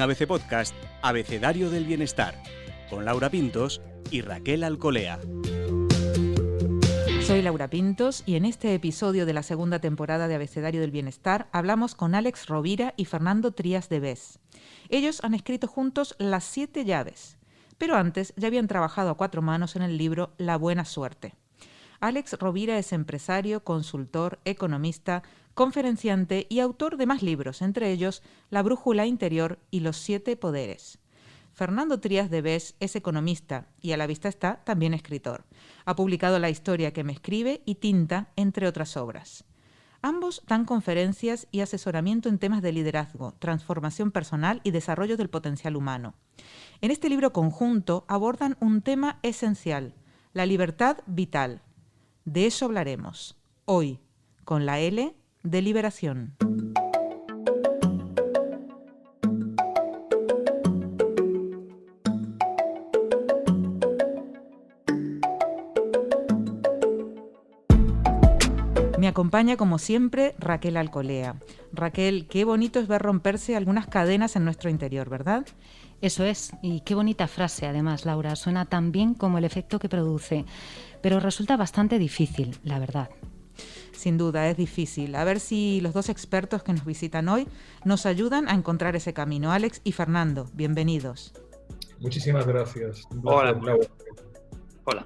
ABC Podcast, Abecedario del Bienestar, con Laura Pintos y Raquel Alcolea. Soy Laura Pintos y en este episodio de la segunda temporada de Abecedario del Bienestar hablamos con Àlex Rovira y Fernando Trías de Bes. Ellos han escrito juntos Las 7 llaves, pero antes ya habían trabajado a cuatro manos en el libro La buena suerte. Àlex Rovira es empresario, consultor, economista, conferenciante y autor de más libros, entre ellos La brújula interior y Los 7 poderes. Fernando Trías de Bes es economista y a la vista está también escritor. Ha publicado La historia que me escribe y Tinta, entre otras obras. Ambos dan conferencias y asesoramiento en temas de liderazgo, transformación personal y desarrollo del potencial humano. En este libro conjunto abordan un tema esencial, la libertad vital. De eso hablaremos, hoy, con la L de liberación. Me acompaña, como siempre, Raquel Alcolea. Raquel, qué bonito es ver romperse algunas cadenas en nuestro interior, ¿verdad? Eso es, y qué bonita frase además, Laura. Suena tan bien como el efecto que produce, pero resulta bastante difícil, la verdad. Sin duda, es difícil. A ver si los dos expertos que nos visitan hoy nos ayudan a encontrar ese camino. Àlex y Fernando, bienvenidos. Muchísimas gracias. Hola. Laura. Hola.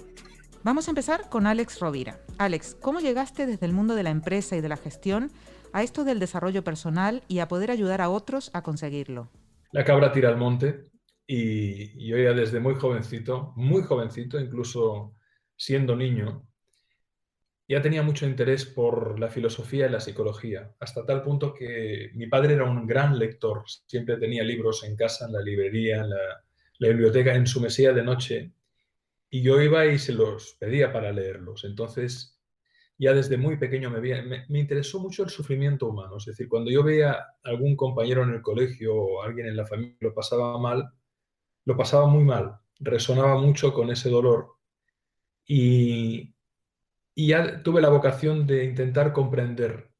Vamos a empezar con Àlex Rovira. Àlex, ¿cómo llegaste desde el mundo de la empresa y de la gestión a esto del desarrollo personal y a poder ayudar a otros a conseguirlo? La cabra tira al monte y yo ya desde muy jovencito, incluso siendo niño, ya tenía mucho interés por la filosofía y la psicología, hasta tal punto que mi padre era un gran lector, siempre tenía libros en casa, en la librería, en la biblioteca, en su mesilla de noche, y yo iba y se los pedía para leerlos. Entonces, ya desde muy pequeño me interesó mucho el sufrimiento humano. Es decir, cuando yo veía a algún compañero en el colegio o alguien en la familia lo pasaba mal, lo pasaba muy mal, resonaba mucho con ese dolor y, y ya tuve la vocación de intentar comprender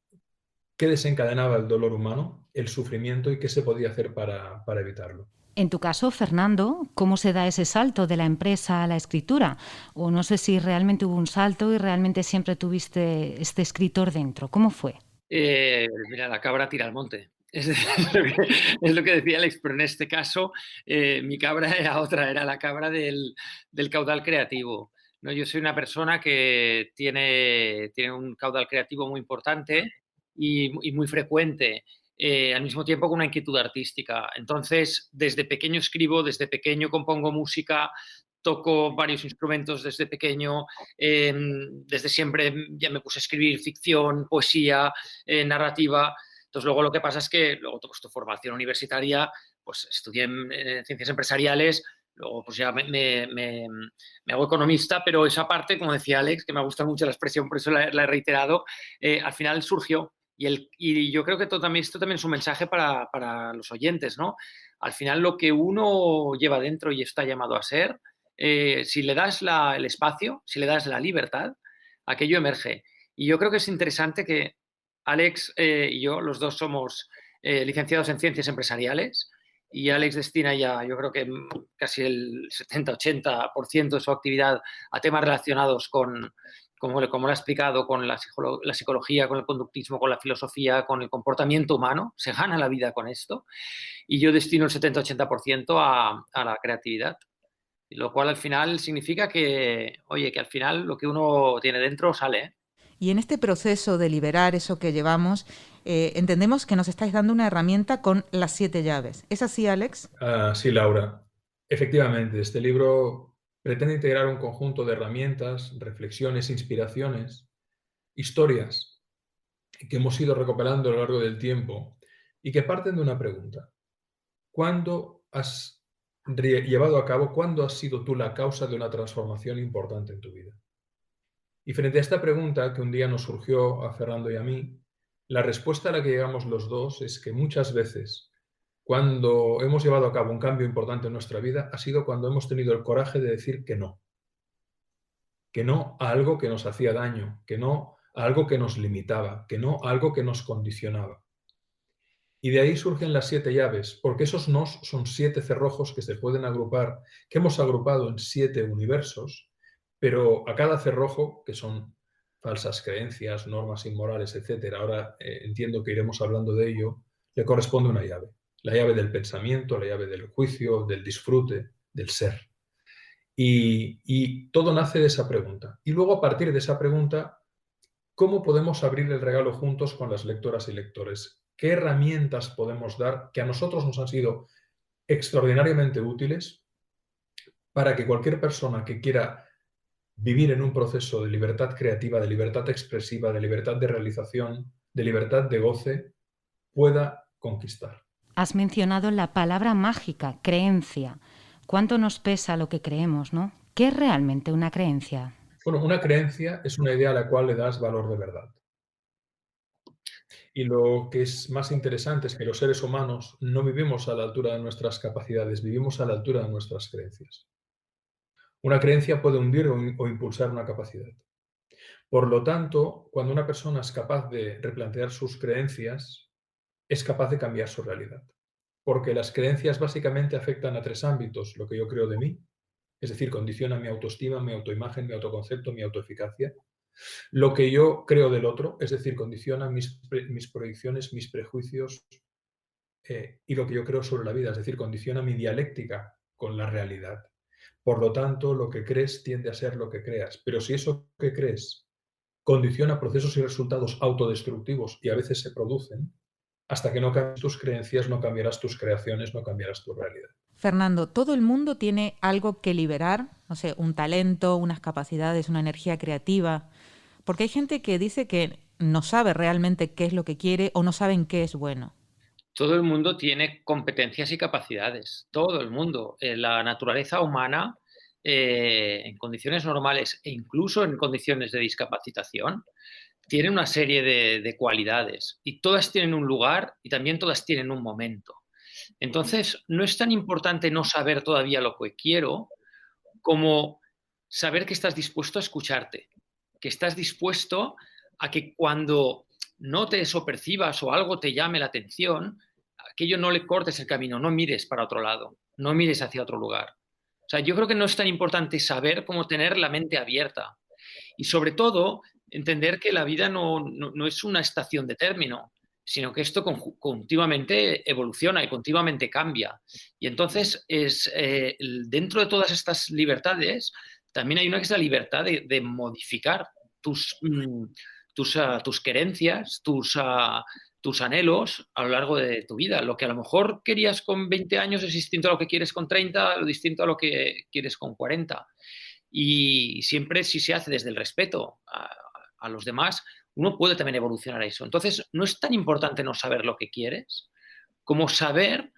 qué desencadenaba el dolor humano, el sufrimiento y qué se podía hacer para evitarlo. En tu caso, Fernando, ¿cómo se da ese salto de la empresa a la escritura? O no sé si realmente hubo un salto y realmente siempre tuviste este escritor dentro. ¿Cómo fue? Mira, la cabra tira al monte. Es lo que decía Àlex, pero en este caso mi cabra era otra, era la cabra del caudal creativo, ¿no? Yo soy una persona que tiene un caudal creativo muy importante y muy frecuente, al mismo tiempo con una inquietud artística. Entonces, desde pequeño escribo, desde pequeño compongo música, toco varios instrumentos desde pequeño, desde siempre ya me puse a escribir ficción, poesía, narrativa. Entonces, luego lo que pasa es que luego pues, tu formación universitaria, pues estudié en ciencias empresariales, luego pues ya me hago economista, pero esa parte, como decía Àlex, que me gusta mucho la expresión, por eso la he reiterado, al final surgió. Y yo creo que esto también es un mensaje para los oyentes, ¿no? Al final lo que uno lleva dentro y está llamado a ser, si le das el espacio, si le das la libertad, aquello emerge. Y yo creo que es interesante que Àlex y yo, los dos somos licenciados en ciencias empresariales y Àlex destina ya, yo creo que casi el 70-80% de su actividad a temas relacionados con, como lo ha explicado, con la psicología, con el conductismo, con la filosofía, con el comportamiento humano. Se gana la vida con esto. Y yo destino el 70-80% a la creatividad. Lo cual al final significa que, oye, que al final lo que uno tiene dentro sale, ¿eh? Y en este proceso de liberar eso que llevamos, entendemos que nos estáis dando una herramienta con las 7 llaves. ¿Es así, Àlex? Sí, Laura. Efectivamente, este libro pretende integrar un conjunto de herramientas, reflexiones, inspiraciones, historias que hemos ido recopilando a lo largo del tiempo y que parten de una pregunta. ¿Cuándo has llevado a cabo, cuándo has sido tú la causa de una transformación importante en tu vida? Y frente a esta pregunta que un día nos surgió a Fernando y a mí, la respuesta a la que llegamos los dos es que muchas veces, cuando hemos llevado a cabo un cambio importante en nuestra vida, ha sido cuando hemos tenido el coraje de decir que no a algo que nos hacía daño, que no a algo que nos limitaba, que no a algo que nos condicionaba. Y de ahí surgen las 7 llaves, porque esos nos son 7 cerrojos que se pueden agrupar, que hemos agrupado en 7 universos, pero a cada cerrojo, que son falsas creencias, normas inmorales, etc., ahora entiendo que iremos hablando de ello, le corresponde una llave. La llave del pensamiento, la llave del juicio, del disfrute, del ser. Y todo nace de esa pregunta. Y luego, a partir de esa pregunta, ¿cómo podemos abrir el regalo juntos con las lectoras y lectores? ¿Qué herramientas podemos dar que a nosotros nos han sido extraordinariamente útiles para que cualquier persona que quiera vivir en un proceso de libertad creativa, de libertad expresiva, de libertad de realización, de libertad de goce, pueda conquistar? Has mencionado la palabra mágica, creencia. ¿Cuánto nos pesa lo que creemos, no? ¿Qué es realmente una creencia? Bueno, una creencia es una idea a la cual le das valor de verdad. Y lo que es más interesante es que los seres humanos no vivimos a la altura de nuestras capacidades, vivimos a la altura de nuestras creencias. Una creencia puede hundir o impulsar una capacidad. Por lo tanto, cuando una persona es capaz de replantear sus creencias, es capaz de cambiar su realidad. Porque las creencias básicamente afectan a 3 ámbitos: lo que yo creo de mí, es decir, condiciona mi autoestima, mi autoimagen, mi autoconcepto, mi autoeficacia; lo que yo creo del otro, es decir, condiciona mis proyecciones, mis prejuicios, y lo que yo creo sobre la vida, es decir, condiciona mi dialéctica con la realidad. Por lo tanto, lo que crees tiende a ser lo que creas. Pero si eso que crees condiciona procesos y resultados autodestructivos, y a veces se producen, hasta que no cambies tus creencias, no cambiarás tus creaciones, no cambiarás tu realidad. Fernando, todo el mundo tiene algo que liberar, no sé, un talento, unas capacidades, una energía creativa, porque hay gente que dice que no sabe realmente qué es lo que quiere o no saben qué es bueno. Todo el mundo tiene competencias y capacidades, todo el mundo. La naturaleza humana, en condiciones normales e incluso en condiciones de discapacitación, tiene una serie de cualidades y todas tienen un lugar y también todas tienen un momento. Entonces, no es tan importante no saber todavía lo que quiero como saber que estás dispuesto a escucharte, que estás dispuesto a que cuando notes o percibas o algo te llame la atención, aquello no le cortes el camino, no mires para otro lado, no mires hacia otro lugar. O sea, yo creo que no es tan importante saber como tener la mente abierta y sobre todo entender que la vida no es una estación de término, sino que esto continuamente evoluciona y continuamente cambia. Y entonces, dentro de todas estas libertades, también hay una que es la libertad de modificar tus querencias, tus anhelos a lo largo de tu vida. Lo que a lo mejor querías con 20 años es distinto a lo que quieres con 30, lo distinto a lo que quieres con 40. Y siempre, si se hace desde el respeto a los demás, uno puede también evolucionar a eso. Entonces, no es tan importante no saber lo que quieres como saber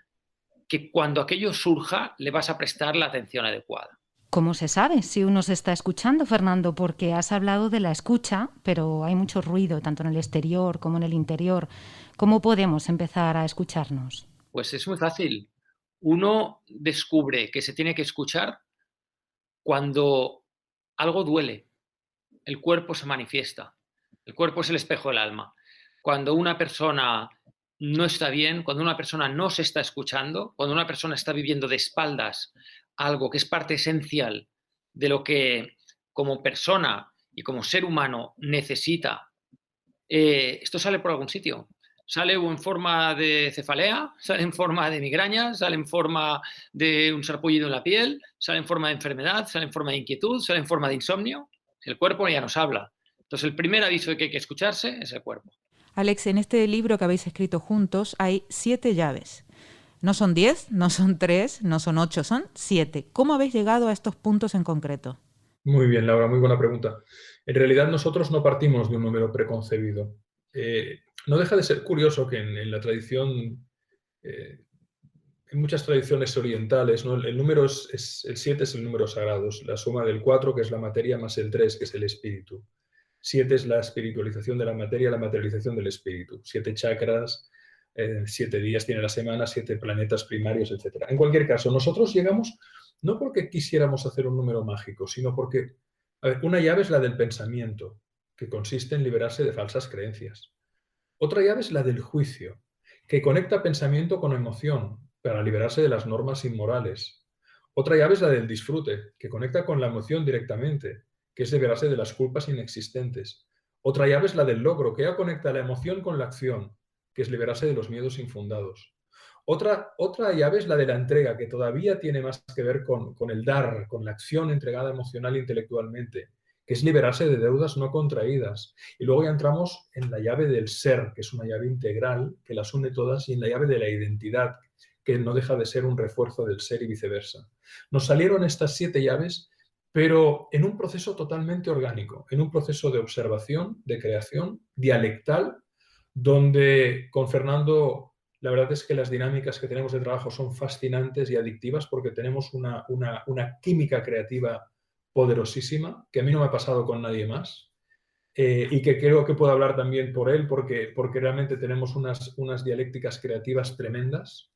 que cuando aquello surja le vas a prestar la atención adecuada. ¿Cómo se sabe si uno se está escuchando, Fernando? Porque has hablado de la escucha, pero hay mucho ruido, tanto en el exterior como en el interior. ¿Cómo podemos empezar a escucharnos? Pues es muy fácil. Uno descubre que se tiene que escuchar cuando algo duele. El cuerpo se manifiesta. El cuerpo es el espejo del alma. Cuando una persona no está bien, cuando una persona no se está escuchando, cuando una persona está viviendo de espaldas algo que es parte esencial de lo que como persona y como ser humano necesita, esto sale por algún sitio. Sale en forma de cefalea, sale en forma de migraña, sale en forma de un sarpullido en la piel, sale en forma de enfermedad, sale en forma de inquietud, sale en forma de insomnio. El cuerpo ya nos habla. Entonces, el primer aviso de que hay que escucharse es el cuerpo. Alex, en este libro que habéis escrito juntos hay 7 llaves. No son 10, no son 3, no son 8, son 7. ¿Cómo habéis llegado a estos puntos en concreto? Muy bien, Laura, muy buena pregunta. En realidad nosotros no partimos de un número preconcebido. No deja de ser curioso que en la tradición, en muchas tradiciones orientales, ¿no? El número el 7 es el número sagrado, es la suma del 4, que es la materia, más el 3, que es el espíritu. 7 es la espiritualización de la materia, la materialización del espíritu. 7 chakras, 7 días tiene la semana, 7 planetas primarios, etc. En cualquier caso, nosotros llegamos no porque quisiéramos hacer un número mágico, sino porque, a ver, una llave es la del pensamiento, que consiste en liberarse de falsas creencias. Otra llave es la del juicio, que conecta pensamiento con emoción para liberarse de las normas inmorales. Otra llave es la del disfrute, que conecta con la emoción directamente, que es liberarse de las culpas inexistentes. Otra llave es la del logro, que ya conecta la emoción con la acción, que es liberarse de los miedos infundados. Otra llave es la de la entrega, que todavía tiene más que ver con el dar, con la acción entregada emocional e intelectualmente, que es liberarse de deudas no contraídas. Y luego ya entramos en la llave del ser, que es una llave integral, que las une todas, y en la llave de la identidad, que no deja de ser un refuerzo del ser y viceversa. Nos salieron estas 7 llaves, pero en un proceso totalmente orgánico, en un proceso de observación, de creación, dialectal, donde con Fernando la verdad es que las dinámicas que tenemos de trabajo son fascinantes y adictivas porque tenemos una química creativa poderosísima, que a mí no me ha pasado con nadie más, y que creo que puedo hablar también por él, porque realmente tenemos unas dialécticas creativas tremendas.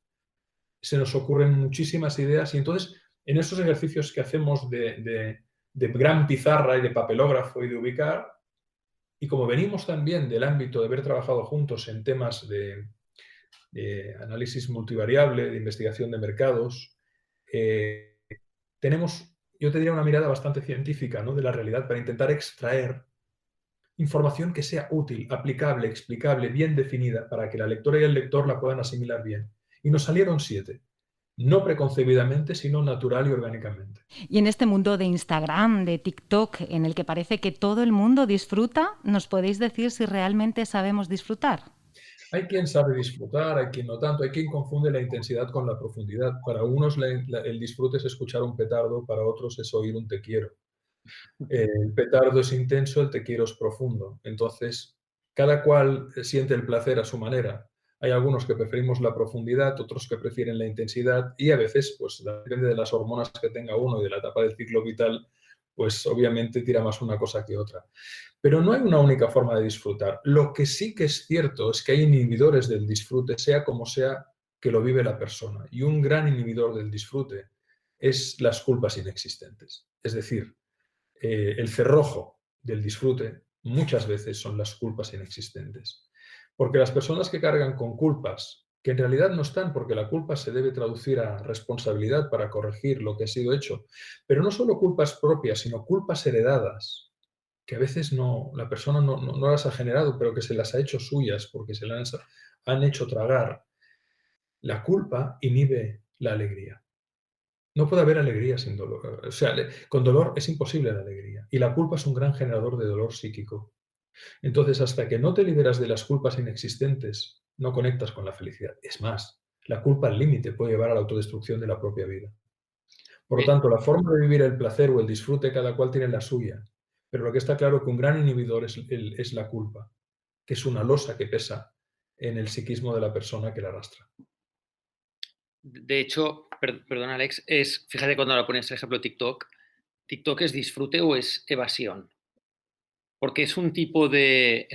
Se nos ocurren muchísimas ideas y entonces en esos ejercicios que hacemos de gran pizarra y de papelógrafo y de ubicar, y como venimos también del ámbito de haber trabajado juntos en temas de análisis multivariable, de investigación de mercados, tenemos, yo te diría, una mirada bastante científica, ¿no?, de la realidad para intentar extraer información que sea útil, aplicable, explicable, bien definida, para que la lectora y el lector la puedan asimilar bien. Y nos salieron 7, no preconcebidamente, sino natural y orgánicamente. Y en este mundo de Instagram, de TikTok, en el que parece que todo el mundo disfruta, ¿nos podéis decir si realmente sabemos disfrutar? Hay quien sabe disfrutar, hay quien no tanto, hay quien confunde la intensidad con la profundidad. Para unos el disfrute es escuchar un petardo, para otros es oír un te quiero. El petardo es intenso, el te quiero es profundo. Entonces, cada cual siente el placer a su manera. Hay algunos que preferimos la profundidad, otros que prefieren la intensidad y a veces, pues depende de las hormonas que tenga uno y de la etapa del ciclo vital, pues obviamente tira más una cosa que otra. Pero no hay una única forma de disfrutar. Lo que sí que es cierto es que hay inhibidores del disfrute, sea como sea que lo vive la persona. Y un gran inhibidor del disfrute es las culpas inexistentes. Es decir, el cerrojo del disfrute muchas veces son las culpas inexistentes. Porque las personas que cargan con culpas, que en realidad no están, porque la culpa se debe traducir a responsabilidad para corregir lo que ha sido hecho, pero no solo culpas propias, sino culpas heredadas, que a veces la persona no las ha generado, pero que se las ha hecho suyas porque se las han hecho tragar. La culpa inhibe la alegría. No puede haber alegría sin dolor. O sea, con dolor es imposible la alegría. Y la culpa es un gran generador de dolor psíquico. Entonces, hasta que no te liberas de las culpas inexistentes, no conectas con la felicidad. Es más, la culpa al límite puede llevar a la autodestrucción de la propia vida. Por lo tanto, la forma de vivir el placer o el disfrute, cada cual tiene la suya. Pero lo que está claro es que un gran inhibidor es la culpa, que es una losa que pesa en el psiquismo de la persona que la arrastra. De hecho, perdón Alex, fíjate cuando lo pones, por ejemplo, TikTok es disfrute o es evasión. Porque es un tipo de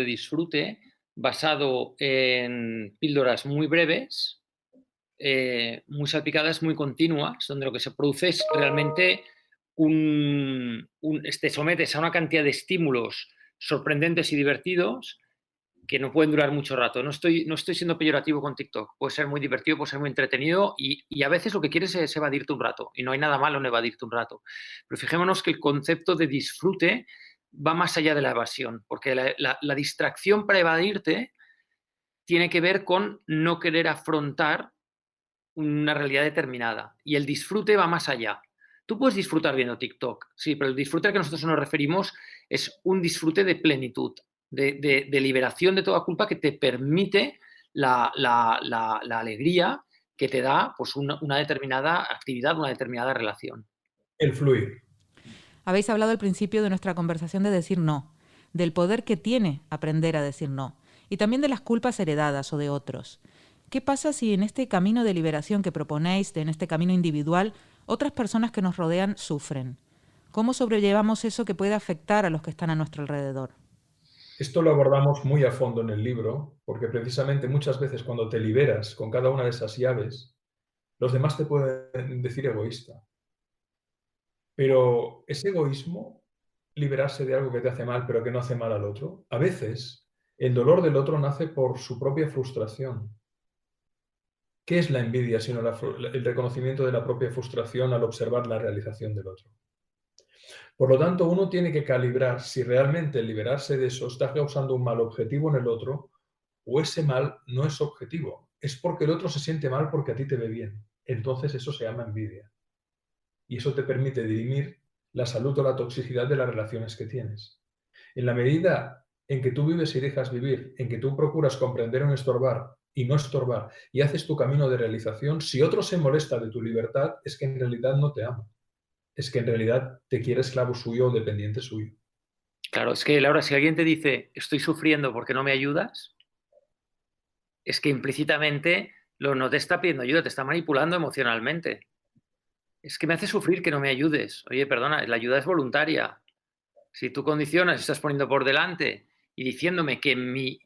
disfrute basado en píldoras muy breves, muy salpicadas, muy continuas, donde lo que se produce es realmente te sometes a una cantidad de estímulos sorprendentes y divertidos que no pueden durar mucho rato. No estoy siendo peyorativo con TikTok. Puede ser muy divertido, puede ser muy entretenido y a veces lo que quieres es evadirte un rato. Y no hay nada malo en evadirte un rato. Pero fijémonos que el concepto de disfrute va más allá de la evasión, porque la distracción para evadirte tiene que ver con no querer afrontar una realidad determinada. Y el disfrute va más allá. Tú puedes disfrutar viendo TikTok, sí, pero el disfrute al que nosotros nos referimos es un disfrute de plenitud, de liberación de toda culpa que te permite la alegría que te da pues, una determinada actividad, una determinada relación. El fluir. Habéis hablado al principio de nuestra conversación de decir no, del poder que tiene aprender a decir no, y también de las culpas heredadas o de otros. ¿Qué pasa si en este camino de liberación que proponéis, en este camino individual, otras personas que nos rodean sufren? ¿Cómo sobrellevamos eso que puede afectar a los que están a nuestro alrededor? Esto lo abordamos muy a fondo en el libro, porque precisamente muchas veces cuando te liberas con cada una de esas llaves, los demás te pueden decir egoísta. Pero ese egoísmo, liberarse de algo que te hace mal, pero que no hace mal al otro, a veces el dolor del otro nace por su propia frustración. ¿Qué es la envidia sino el reconocimiento de la propia frustración al observar la realización del otro? Por lo tanto, uno tiene que calibrar si realmente el liberarse de eso está causando un mal objetivo en el otro o ese mal no es objetivo. Es porque el otro se siente mal porque a ti te ve bien. Entonces eso se llama envidia. Y eso te permite dirimir la salud o la toxicidad de las relaciones que tienes. En la medida en que tú vives y dejas vivir, en que tú procuras comprender o no estorbar y no estorbar y haces tu camino de realización, si otro se molesta de tu libertad, es que en realidad no te ama. Es que en realidad te quiere esclavo suyo o dependiente suyo. Claro, es que, Laura, si alguien te dice estoy sufriendo porque no me ayudas, es que implícitamente no te está pidiendo ayuda, te está manipulando emocionalmente. Es que me hace sufrir que no me ayudes. Oye, perdona, la ayuda es voluntaria. Si tú condicionas, estás poniendo por delante y diciéndome que mi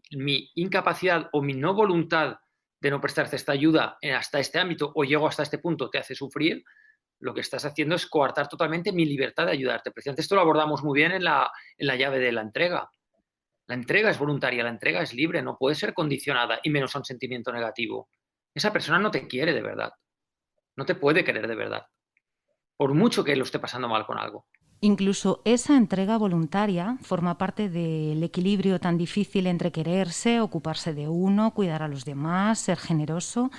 incapacidad o mi no voluntad de no prestarte esta ayuda hasta este ámbito o llego hasta este punto te hace sufrir, lo que estás haciendo es coartar totalmente mi libertad de ayudarte. Precisamente esto lo abordamos muy bien en la llave de la entrega. La entrega es voluntaria, la entrega es libre, no puede ser condicionada y menos a un sentimiento negativo. Esa persona no te quiere de verdad, no te puede querer de verdad, por mucho que lo esté pasando mal con algo. Incluso esa entrega voluntaria forma parte del equilibrio tan difícil entre quererse, ocuparse de uno, cuidar a los demás, ser generoso.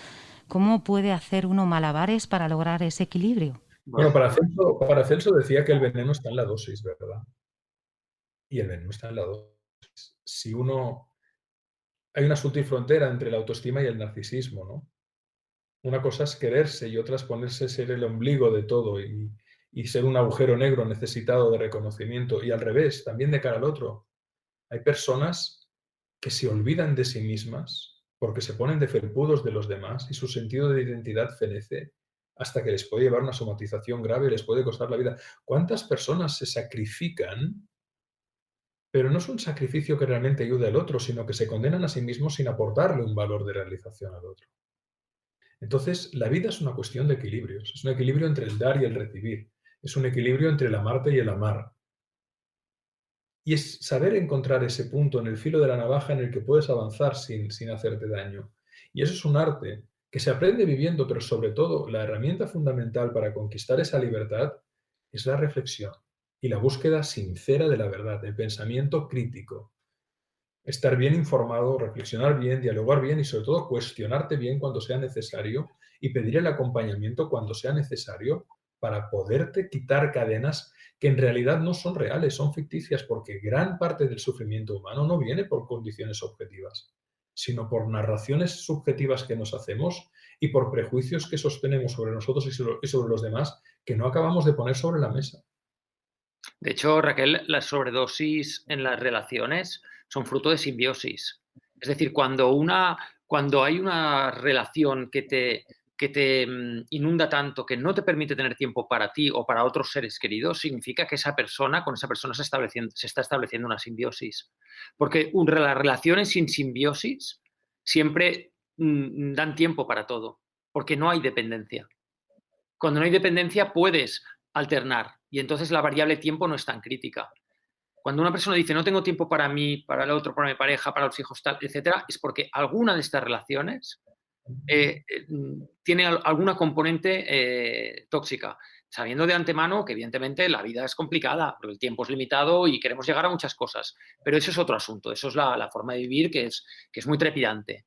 ¿Cómo puede hacer uno malabares para lograr ese equilibrio? Bueno, Paracelso decía que el veneno está en la dosis, ¿verdad? Y el veneno está en la dosis. Hay una sutil frontera entre la autoestima y el narcisismo, ¿no? Una cosa es quererse y otra es ponerse ser el ombligo de todo y ser un agujero negro necesitado de reconocimiento. Y al revés, también de cara al otro. Hay personas que se olvidan de sí mismas porque se ponen de felpudos de los demás y su sentido de identidad fenece hasta que les puede llevar una somatización grave y les puede costar la vida. ¿Cuántas personas se sacrifican? Pero no es un sacrificio que realmente ayude al otro, sino que se condenan a sí mismos sin aportarle un valor de realización al otro. Entonces, la vida es una cuestión de equilibrios. Es un equilibrio entre el dar y el recibir. Es un equilibrio entre el amarte y el amar. Y es saber encontrar ese punto en el filo de la navaja en el que puedes avanzar sin hacerte daño. Y eso es un arte que se aprende viviendo, pero sobre todo la herramienta fundamental para conquistar esa libertad es la reflexión y la búsqueda sincera de la verdad, el pensamiento crítico. Estar bien informado, reflexionar bien, dialogar bien y sobre todo cuestionarte bien cuando sea necesario y pedir el acompañamiento cuando sea necesario para poderte quitar cadenas que en realidad no son reales, son ficticias, porque gran parte del sufrimiento humano no viene por condiciones objetivas, sino por narraciones subjetivas que nos hacemos y por prejuicios que sostenemos sobre nosotros y sobre los demás que no acabamos de poner sobre la mesa. De hecho, Raquel, las sobredosis en las relaciones son fruto de simbiosis. Es decir, cuando hay una relación que te inunda tanto que no te permite tener tiempo para ti o para otros seres queridos, significa que con esa persona se está estableciendo una simbiosis. Porque las relaciones sin simbiosis siempre dan tiempo para todo, porque no hay dependencia. Cuando no hay dependencia puedes alternar y entonces la variable tiempo no es tan crítica. Cuando una persona dice no tengo tiempo para mí, para el otro, para mi pareja, para los hijos, tal, etcétera, es porque alguna de estas relaciones tiene alguna componente tóxica, sabiendo de antemano que evidentemente la vida es complicada, porque el tiempo es limitado y queremos llegar a muchas cosas, pero eso es otro asunto, eso es la forma de vivir que es muy trepidante,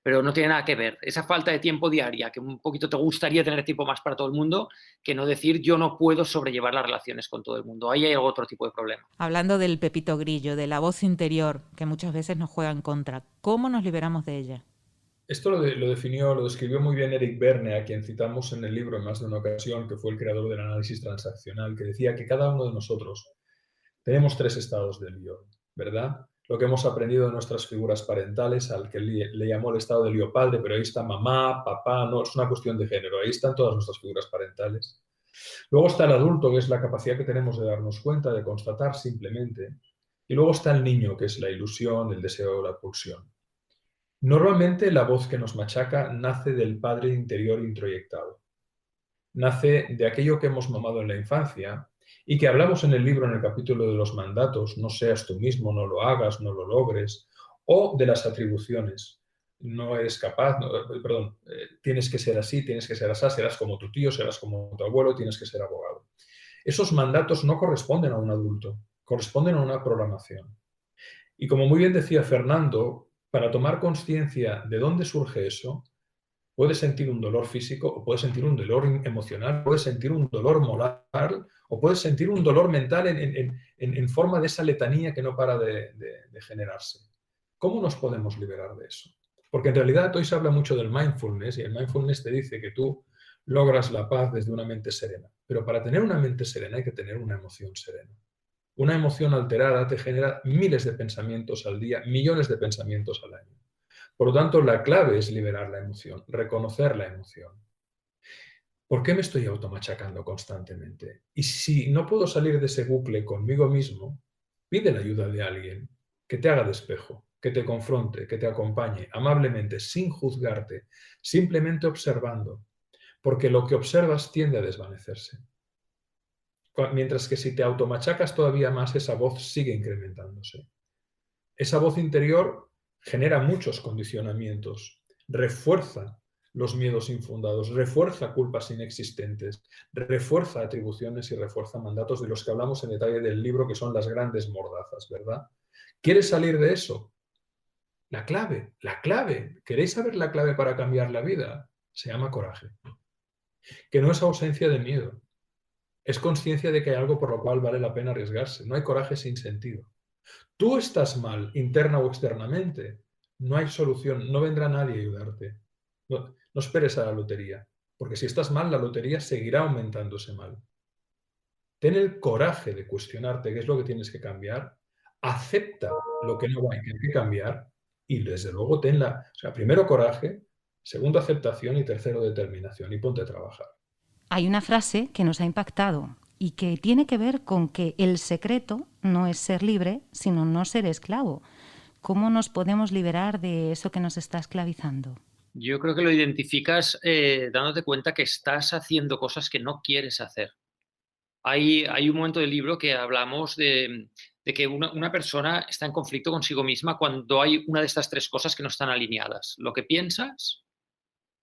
pero no tiene nada que ver. Esa falta de tiempo diaria, que un poquito te gustaría tener tiempo más para todo el mundo, que no decir yo no puedo sobrellevar las relaciones con todo el mundo. Ahí hay otro tipo de problema. Hablando del pepito grillo, de la voz interior, que muchas veces nos juega en contra, ¿cómo nos liberamos de ella? Esto lo describió muy bien Eric Berne, a quien citamos en el libro en más de una ocasión, que fue el creador del análisis transaccional, que decía que cada uno de nosotros tenemos 3 estados del yo, ¿verdad? Lo que hemos aprendido de nuestras figuras parentales, al que le llamó el estado del yo padre, pero ahí está mamá, papá, no, es una cuestión de género, ahí están todas nuestras figuras parentales. Luego está el adulto, que es la capacidad que tenemos de darnos cuenta, de constatar simplemente. Y luego está el niño, que es la ilusión, el deseo, la pulsión. Normalmente la voz que nos machaca nace del padre interior introyectado. Nace de aquello que hemos mamado en la infancia y que hablamos en el libro en el capítulo de los mandatos, no seas tú mismo, no lo hagas, no lo logres, o de las atribuciones. no eres capaz, tienes que ser así, tienes que ser así, serás como tu tío, serás como tu abuelo, tienes que ser abogado. Esos mandatos no corresponden a un adulto, corresponden a una programación. Y como muy bien decía Fernando, para tomar conciencia de dónde surge eso, puedes sentir un dolor físico o puedes sentir un dolor emocional, puedes sentir un dolor moral o puedes sentir un dolor mental en forma de esa letanía que no para de generarse. ¿Cómo nos podemos liberar de eso? Porque en realidad hoy se habla mucho del mindfulness y el mindfulness te dice que tú logras la paz desde una mente serena. Pero para tener una mente serena hay que tener una emoción serena. Una emoción alterada te genera miles de pensamientos al día, millones de pensamientos al año. Por lo tanto, la clave es liberar la emoción, reconocer la emoción. ¿Por qué me estoy automachacando constantemente? Y si no puedo salir de ese bucle conmigo mismo, pide la ayuda de alguien que te haga de espejo, que te confronte, que te acompañe amablemente, sin juzgarte, simplemente observando, porque lo que observas tiende a desvanecerse. Mientras que si te automachacas todavía más, esa voz sigue incrementándose. Esa voz interior genera muchos condicionamientos, refuerza los miedos infundados, refuerza culpas inexistentes, refuerza atribuciones y refuerza mandatos de los que hablamos en detalle del libro, que son las grandes mordazas, ¿verdad? ¿Quieres salir de eso? La clave, ¿queréis saber la clave para cambiar la vida? Se llama coraje. Que no es ausencia de miedo, es conciencia de que hay algo por lo cual vale la pena arriesgarse. No hay coraje sin sentido. Tú estás mal, interna o externamente. No hay solución, no vendrá nadie a ayudarte. No esperes a la lotería, porque si estás mal, la lotería seguirá aumentándose mal. Ten el coraje de cuestionarte qué es lo que tienes que cambiar, acepta lo que no hay que cambiar y desde luego primero coraje, segundo aceptación y tercero determinación y ponte a trabajar. Hay una frase que nos ha impactado y que tiene que ver con que el secreto no es ser libre, sino no ser esclavo. ¿Cómo nos podemos liberar de eso que nos está esclavizando? Yo creo que lo identificas dándote cuenta que estás haciendo cosas que no quieres hacer. Hay un momento del libro que hablamos de que una persona está en conflicto consigo misma cuando hay una de estas tres cosas que no están alineadas. Lo que piensas,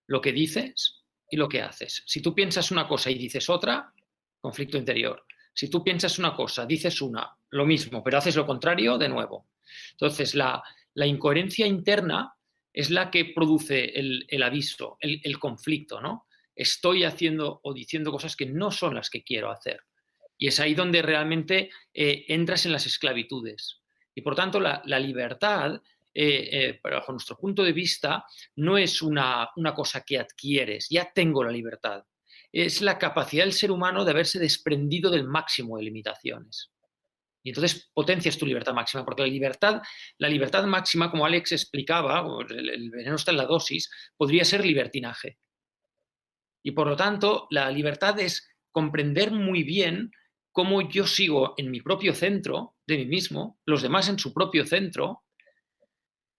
lo que dices y lo que haces. Si tú piensas una cosa y dices otra, conflicto interior. Si tú piensas una cosa, dices una, lo mismo, pero haces lo contrario, de nuevo. Entonces, la incoherencia interna es la que produce el aviso, el conflicto, ¿no? Estoy haciendo o diciendo cosas que no son las que quiero hacer. Y es ahí donde realmente entras en las esclavitudes. Y por tanto, la libertad, bajo nuestro punto de vista, no es una cosa que adquieres, ya tengo la libertad. Es la capacidad del ser humano de haberse desprendido del máximo de limitaciones. Y entonces potencias tu libertad máxima, porque la libertad máxima, como Alex explicaba, el veneno está en la dosis, podría ser libertinaje. Y por lo tanto, la libertad es comprender muy bien cómo yo sigo en mi propio centro de mí mismo, los demás en su propio centro.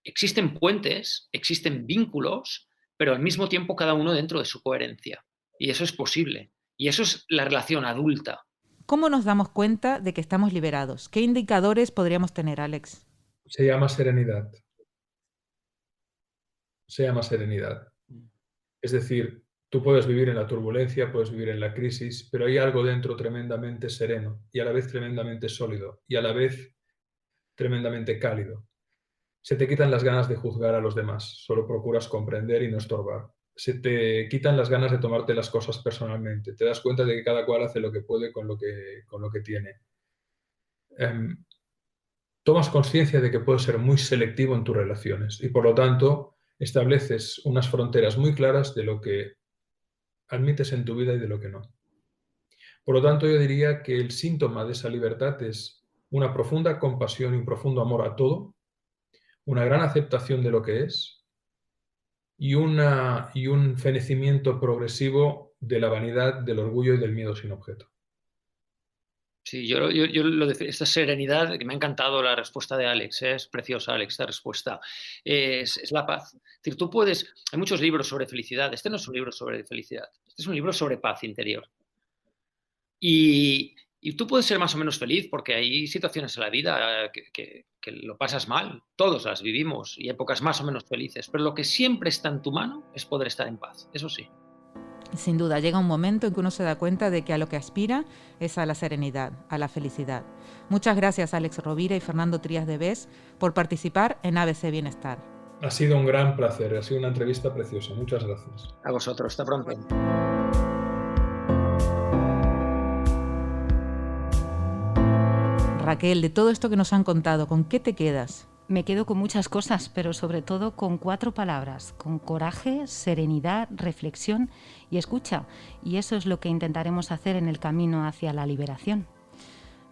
Existen puentes, existen vínculos, pero al mismo tiempo cada uno dentro de su coherencia. Y eso es posible. Y eso es la relación adulta. ¿Cómo nos damos cuenta de que estamos liberados? ¿Qué indicadores podríamos tener, Alex? Se llama serenidad. Se llama serenidad. Es decir, tú puedes vivir en la turbulencia, puedes vivir en la crisis, pero hay algo dentro tremendamente sereno y a la vez tremendamente sólido y a la vez tremendamente cálido. Se te quitan las ganas de juzgar a los demás, solo procuras comprender y no estorbar. Se te quitan las ganas de tomarte las cosas personalmente. Te das cuenta de que cada cual hace lo que puede con lo que tiene. Tomas conciencia de que puedes ser muy selectivo en tus relaciones y por lo tanto estableces unas fronteras muy claras de lo que admites en tu vida y de lo que no. Por lo tanto, yo diría que el síntoma de esa libertad es una profunda compasión y un profundo amor a todo, una gran aceptación de lo que es y un fenecimiento progresivo de la vanidad, del orgullo y del miedo sin objeto. Sí, esta serenidad, que me ha encantado la respuesta de Alex, es preciosa, Alex, esta respuesta, es la paz. Es decir, tú puedes, hay muchos libros sobre felicidad, este no es un libro sobre felicidad, este es un libro sobre paz interior. Y Y tú puedes ser más o menos feliz porque hay situaciones en la vida que lo pasas mal. Todos las vivimos y épocas más o menos felices. Pero lo que siempre está en tu mano es poder estar en paz. Eso sí. Sin duda, llega un momento en que uno se da cuenta de que a lo que aspira es a la serenidad, a la felicidad. Muchas gracias, Alex Rovira y Fernando Trías de Bes, por participar en ABC Bienestar. Ha sido un gran placer, ha sido una entrevista preciosa. Muchas gracias. A vosotros, hasta pronto. Raquel, de todo esto que nos han contado, ¿con qué te quedas? Me quedo con muchas cosas, pero sobre todo con 4 palabras, con coraje, serenidad, reflexión y escucha. Y eso es lo que intentaremos hacer en el camino hacia la liberación.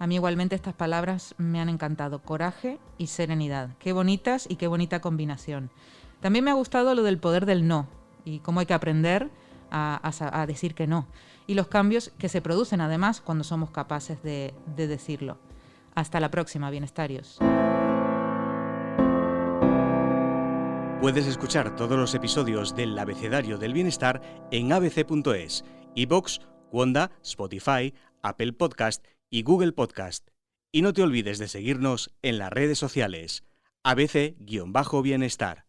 A mí igualmente estas palabras me han encantado, coraje y serenidad. Qué bonitas y qué bonita combinación. También me ha gustado lo del poder del no y cómo hay que aprender a decir que no. Y los cambios que se producen además cuando somos capaces de decirlo. Hasta la próxima, bienestarios. Puedes escuchar todos los episodios del Abecedario del Bienestar en abc.es, iVoox, Wanda, Spotify, Apple Podcast y Google Podcast. Y no te olvides de seguirnos en las redes sociales, ABC-Bienestar.